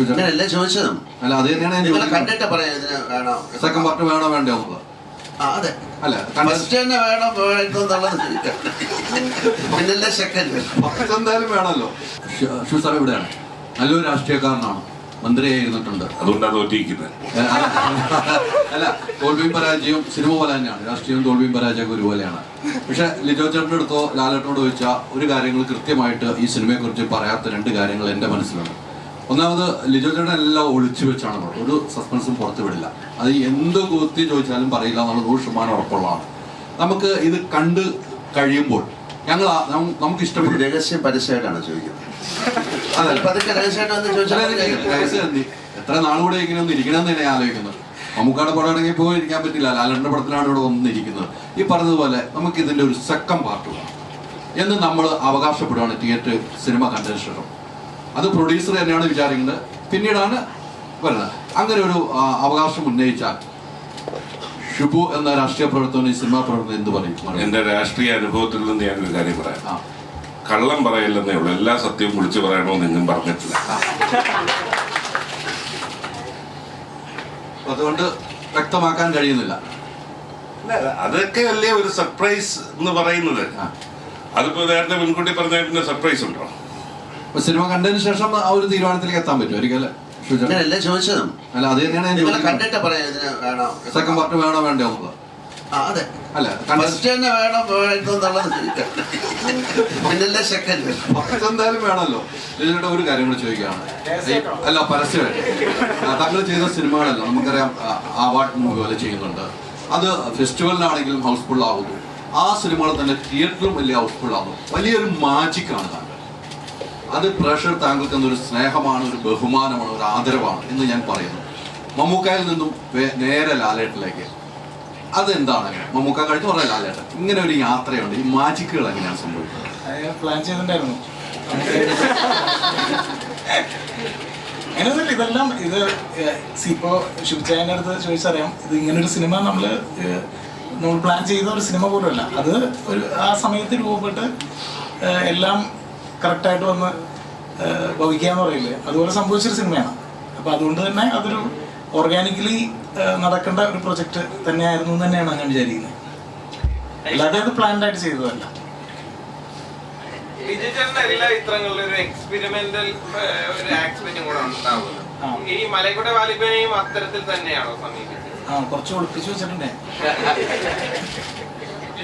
അങ്ങനെയല്ലേ ചോദിച്ചതും. അല്ല അത് തന്നെയാണ് നിങ്ങളെ കണ്ടിട്ട് പറയാം ഇതിന് വേണോ സെക്കൻഡ് പാർട്ട് വേണോ വേണ്ടോ? അതെ അല്ല ഫസ്റ്റ് തന്നെ വേണോ എന്നുള്ളത് പിന്നല്ലേ സെക്കൻഡ് ഫസ്റ്റ് എന്തായാലും വേണമല്ലോ. ഷൂ സാർ ഇവിടെയാണ്, നല്ലൊരു രാഷ്ട്രീയക്കാരനാണ്, മന്ത്രിയായിരുന്നിട്ടുണ്ട്. അതുകൊണ്ടാണ് തോറ്റിരിക്കുന്നത്. അല്ല, തോൽവിയും പരാജയവും സിനിമ പോലെ തന്നെയാണ്, രാഷ്ട്രീയവും തോൽവിയും പരാജയമൊക്കെ ഒരുപോലെയാണ്. പക്ഷെ ലിജോ ചേട്ടൻ്റെ അടുത്തോ ലാലേട്ടനോട് ചോദിച്ചാൽ ഒരു കാര്യങ്ങൾ കൃത്യമായിട്ട് ഈ സിനിമയെക്കുറിച്ച് പറയാത്ത രണ്ട് കാര്യങ്ങൾ എൻ്റെ മനസ്സിലുണ്ട്. ഒന്നാമത് ലിജോ ചേട്ടൻ എല്ലാം ഒളിച്ചു വെച്ചാണ് പറയുന്നത്, ഒരു സസ്പെൻസും പുറത്തു വിടില്ല. അത് എന്ത് കുത്തി ചോദിച്ചാലും പറയില്ല എന്നുള്ള 100% ഉറപ്പുള്ളതാണ്. നമുക്ക് ഇത് കണ്ട് കഴിയുമ്പോൾ നമുക്ക് ഇഷ്ടപ്പെട്ട രഹസ്യം പരസ്യമായിട്ടാണ് ചോദിക്കുന്നത്. എത്ര നാളുകൂടെ ഇങ്ങനെ ഒന്ന് ഇരിക്കണമെന്ന് തന്നെ ആലോചിക്കുന്നത്. മമ്മൂക്കാടെ പടമാണെങ്കിൽ പോയി ഇരിക്കാൻ പറ്റില്ല, ലാലേട്ടൻ്റെ പടത്തിലാണ് ഇവിടെ വന്നിരിക്കുന്നത്. ഈ പറഞ്ഞതുപോലെ നമുക്ക് ഇതിൻ്റെ ഒരു സെക്കൻഡ് പാർട്ട് വേണം എന്ന് നമ്മൾ അവകാശപ്പെടുകയാണ് തിയേറ്റർ സിനിമ കണ്ടതിന് ശേഷം. അത് പ്രൊഡ്യൂസർ തന്നെയാണ് വിചാരിക്കുന്നത്, പിന്നീടാണ് വരുന്നത്. അങ്ങനെ ഒരു അവകാശം ഉന്നയിച്ചാൽ ഷിബു എന്ന രാഷ്ട്രീയ പ്രവർത്തകൻ ഈ സിനിമാ പ്രവർത്തകൻ എന്ത് പറയും? എന്റെ രാഷ്ട്രീയ അനുഭവത്തിൽ നിന്ന് ഞാനൊരു കാര്യം പറയാം. കള്ളം പറയില്ലെന്നേ ഉള്ളൂ, എല്ലാ സത്യവും വിളിച്ചു പറയണമെന്ന് എങ്ങും പറഞ്ഞിട്ടില്ല. അതുകൊണ്ട് വ്യക്തമാക്കാൻ കഴിയുന്നില്ല. അതൊക്കെ അല്ലേ ഒരു സർപ്രൈസ് എന്ന് പറയുന്നത്. അതിപ്പോ നേരത്തെ മുൻകൂട്ടി പറഞ്ഞാൽ പിന്നെ സർപ്രൈസ് ഉണ്ടോ? സിനിമ കണ്ടതിന് ശേഷം ആ ഒരു തീരുമാനത്തിലേക്ക് എത്താൻ പറ്റും ഒരിക്കലും. അങ്ങനെയല്ലേ ചോദിച്ചതും. അല്ല അത് തന്നെയാണ് നിങ്ങളെ കണ്ടിട്ട് പറയാം ഇതിന് വേണോ സെക്കൻഡ് പാർട്ട് വേണോ വേണ്ടോ? അതെ അല്ല ഫസ്റ്റ് തന്നെ വേണോ എന്നുള്ളത് പിന്നല്ലേ സെക്കൻഡ് ഫസ്റ്റ് എന്തായാലും വേണമല്ലോ. ഇതിലൂടെ ഒരു കാര്യം കൂടെ ചോദിക്കുകയാണ്. അല്ല പരസ്യമായിട്ട് താങ്കൾ ചെയ്ത സിനിമകളെല്ലാം നമുക്കറിയാം അവാർഡ് മൂവി പോലെ ചെയ്യുന്നുണ്ട്. അത് ഫെസ്റ്റിവലിനാണെങ്കിലും ഹൗസ്ഫുൾ ആകുന്നു. ആ സിനിമകൾ തന്നെ തിയേറ്ററിലും വലിയ ഹൗസ്ഫുൾ ആകുന്നു. വലിയൊരു മാജിക്കാണ് താങ്കൾ. അത് പ്രേക്ഷകർ താങ്കൾക്ക് എന്നൊരു സ്നേഹമാണ്, ഒരു ബഹുമാനമാണ്, ഒരു ആദരവാണ് എന്ന് ഞാൻ പറയുന്നു. മമ്മൂക്കയിൽ നിന്നും നേരെ ലാലേട്ടനിലേക്ക് അതെന്താണ്? മമ്മൂക്ക കഴിഞ്ഞ് പറഞ്ഞ ലാലേട്ടൻ ഇങ്ങനെ ഒരു യാത്രയുണ്ട്. ഈ മാജിക്കുകൾ എങ്ങനെയാണ് സംഭവിക്കുന്നത്? പ്ലാൻ ചെയ്തിട്ടുണ്ടായിരുന്നു. അങ്ങനെയൊന്നുമില്ല, ഇതെല്ലാം ഇത് ഇപ്പോൾ ശിവചായൻ്റെ അടുത്ത് ചോദിച്ചറിയാം. ഇത് ഇങ്ങനൊരു സിനിമ നമ്മൾ പ്ലാൻ ചെയ്ത ഒരു സിനിമ പോലുമല്ല. അത് ഒരു ആ സമയത്ത് രൂപപ്പെട്ട് എല്ലാം കറക്റ്റായിട്ട് വന്ന് ഭവിക്കാന്ന് പറയില്ലേ, അതുപോലെ സംഭവിച്ചൊരു സിനിമയാണ്. അപ്പോൾ അതുകൊണ്ട് തന്നെ അതൊരു ഓർഗാനിക്കലി നടക്കേണ്ട ഒരു പ്രൊജക്റ്റ് തന്നെയായിരുന്നു എന്ന് തന്നെയാണ് ഞാൻ വിചാരിക്കുന്നത്. അല്ലാതെ അത് പ്ലാൻഡ് ആയിട്ട് ചെയ്തതല്ല. എല്ലാ ചിത്രങ്ങളിലും ഒരു എക്സ്പെരിമെന്റൽ ഒരു ആക്സ്പെക്റ്റും കൂടെ ഉണ്ടാവുന്നത്. ഈ മലൈക്കോട്ടെ വാലിബനെയും അത്തരത്തിൽ തന്നെയാണോ സമീപിച്ചത്? കുറച്ച് ഒളിപ്പിച്ചു വെച്ചിട്ടുണ്ടേ.